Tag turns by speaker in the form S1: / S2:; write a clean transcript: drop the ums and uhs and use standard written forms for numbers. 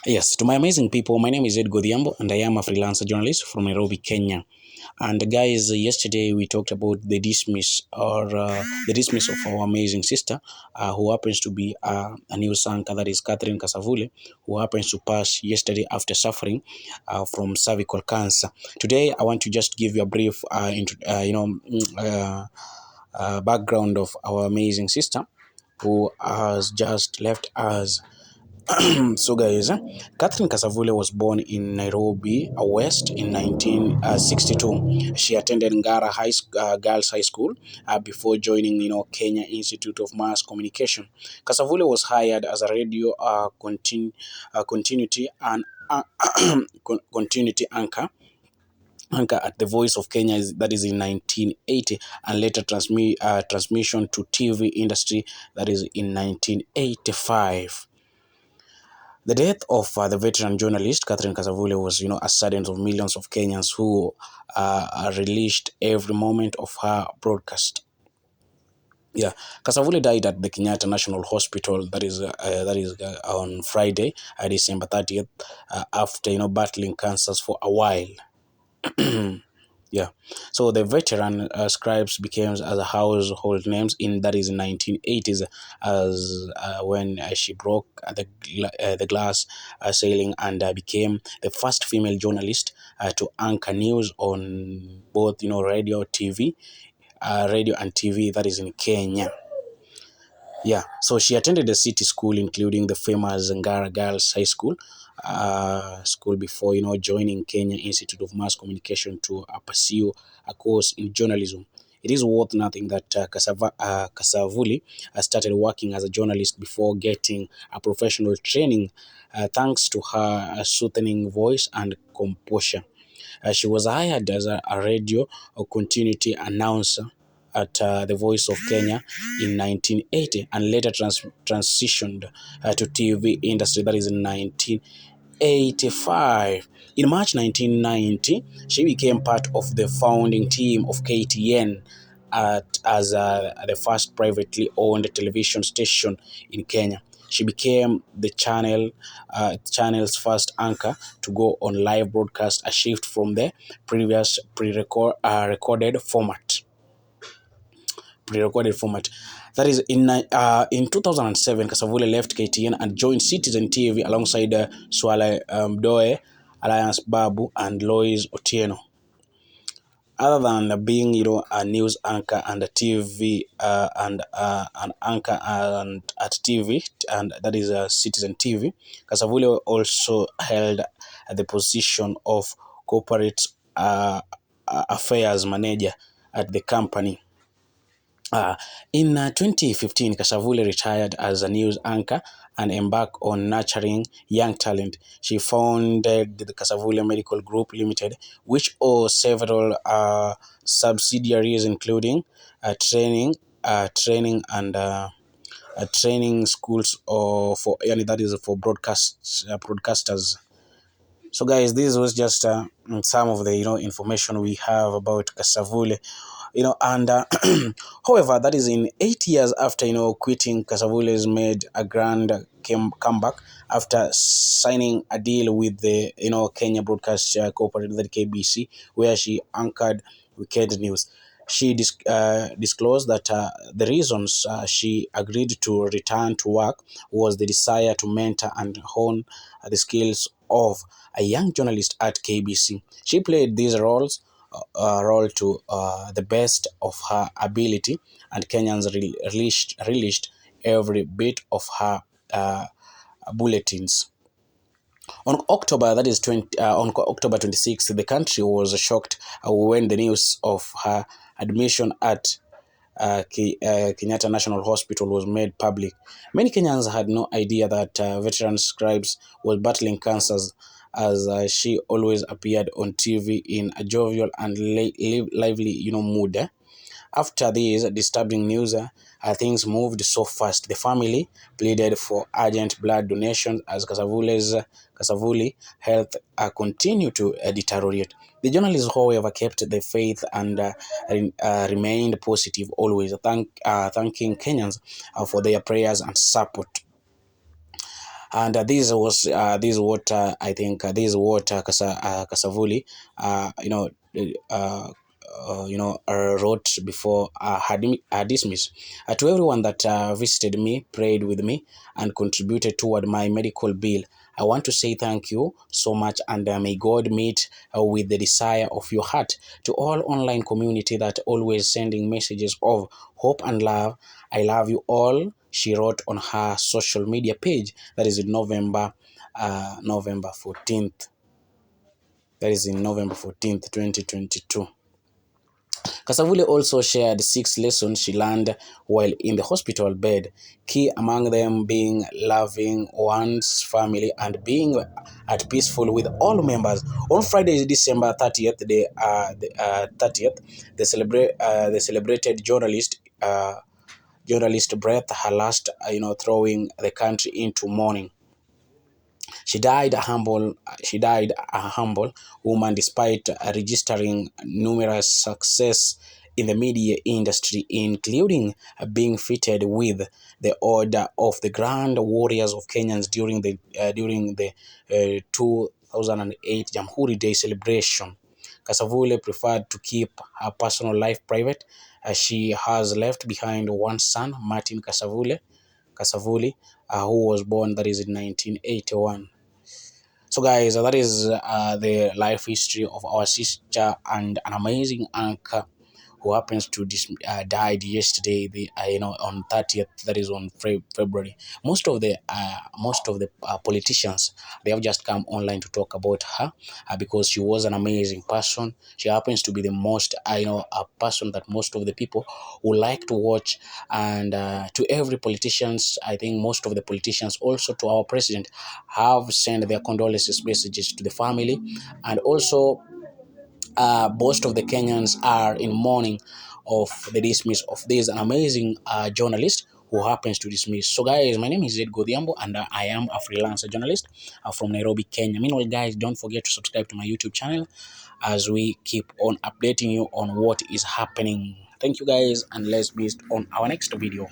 S1: Yes, to my amazing people, my name is Ed Godhiambo and I am a freelancer journalist from Nairobi, Kenya. And guys, yesterday we talked about the dismiss of our amazing sister, who happens to be a news anchor, that is Cathrine Kasavuli, who happens to pass yesterday after suffering from cervical cancer. Today, I want to just give you a brief, background of our amazing sister, who has just left us. So guys, Catherine Kasavule was born in Nairobi, West in 1962. She attended Ngara Girls High School before joining, Kenya Institute of Mass Communication. Kasavule was hired as a radio continuity and continuity anchor at the Voice of Kenya, that is in 1980, and later transmission to TV industry, that is in 1985. The death of the veteran journalist Catherine Kasavuli was, a sadden of millions of Kenyans who relished every moment of her broadcast. Yeah, Kasavuli died at the Kenyatta National Hospital. That is on Friday, December 30th, after battling cancers for a while. Yeah, so the veteran scribes became as a household names in 1980s, as when she broke the glass ceiling and became the first female journalist to anchor news on both radio and TV, that is in Kenya. Yeah, so she attended the city school, including the famous Ngara Girls High School before joining Kenya Institute of Mass Communication to pursue a course in journalism. It is worth noting that Kasavuli started working as a journalist before getting a professional training, thanks to her soothing voice and composure. She was hired as a radio or continuity announcer at the Voice of Kenya in 1980, and later transitioned to TV industry, that is in 1985. In March 1990, she became part of the founding team of KTN as the first privately owned television station in Kenya. She became the channel's first anchor to go on live broadcast, a shift from the previous recorded format. Pre-recorded format. That is in 2007, Kasavule left KTN and joined Citizen TV alongside Swala Doe, Alliance Babu, and Lois Otieno. Other than being, a news anchor and a TV and an anchor and at TV, and that is Citizen TV, Kasavule also held the position of corporate affairs manager at the company. In 2015, Kasavuli retired as a news anchor and embarked on nurturing young talent. She founded the Kasavuli Medical Group Limited, which owns several subsidiaries, including training schools that is for broadcasters. So guys, this was just some of the information we have about Kasavule. And however, that is in 8 years after quitting. Kasavule's made a grand comeback after signing a deal with the Kenya Broadcast Corporation, the KBC, where she anchored weekend news. She disclosed that the reasons she agreed to return to work was the desire to mentor and hone the skills of a young journalist at KBC. She played these role to the best of her ability, and Kenyans relished every bit of her bulletins. On October 26th, the country was shocked when the news of her admission at Kenyatta National Hospital was made public. Many Kenyans had no idea that veteran scribes was battling cancers, as she always appeared on TV in a jovial and lively, mood. After this disturbing news, things moved so fast. The family pleaded for urgent blood donations as Kasavuli health continued to deteriorate. The journalist, however, kept the faith and remained positive, always thanking Kenyans for their prayers and support. And this is what I think this is what Kasavuli uh, wrote before her dismiss. To everyone that visited me, prayed with me, and contributed toward my medical bill, I want to say thank you so much, and may God meet with the desire of your heart. To all online community that always sending messages of hope and love, I love you all, she wrote on her social media page. That is in November 14th. That is in November 14th, 2022. Kasavuli also shared 6 lessons she learned while in the hospital bed, key among them being loving one's family and being at peaceful with all members. On Friday, December 30th, 30th, the celebrated journalist breathed her last, throwing the country into mourning. She died a humble woman despite registering numerous success in the media industry, including being fitted with the Order of the Grand Warriors of Kenyans during the 2008 Jamhuri Day celebration. Kasavule preferred to keep her personal life private, as she has left behind one son, Martin Kasavuli, who was born, that is, in 1981. So, guys, that is the life history of our sister and an amazing anchor who happens to died yesterday, on 30th. That is on February. Most of the politicians, they have just come online to talk about her, because she was an amazing person. She happens to be the most, a person that most of the people would like to watch. And to every politicians, I think most of the politicians, also to our president, have sent their condolences messages to the family. And also, most of the Kenyans are in mourning of the dismiss of this amazing journalist who happens to dismiss. So, guys, my name is Zed Godhiambo, and I am a freelancer journalist from Nairobi, Kenya. Meanwhile, guys, don't forget to subscribe to my YouTube channel as we keep on updating you on what is happening. Thank you, guys, and let's meet on our next video.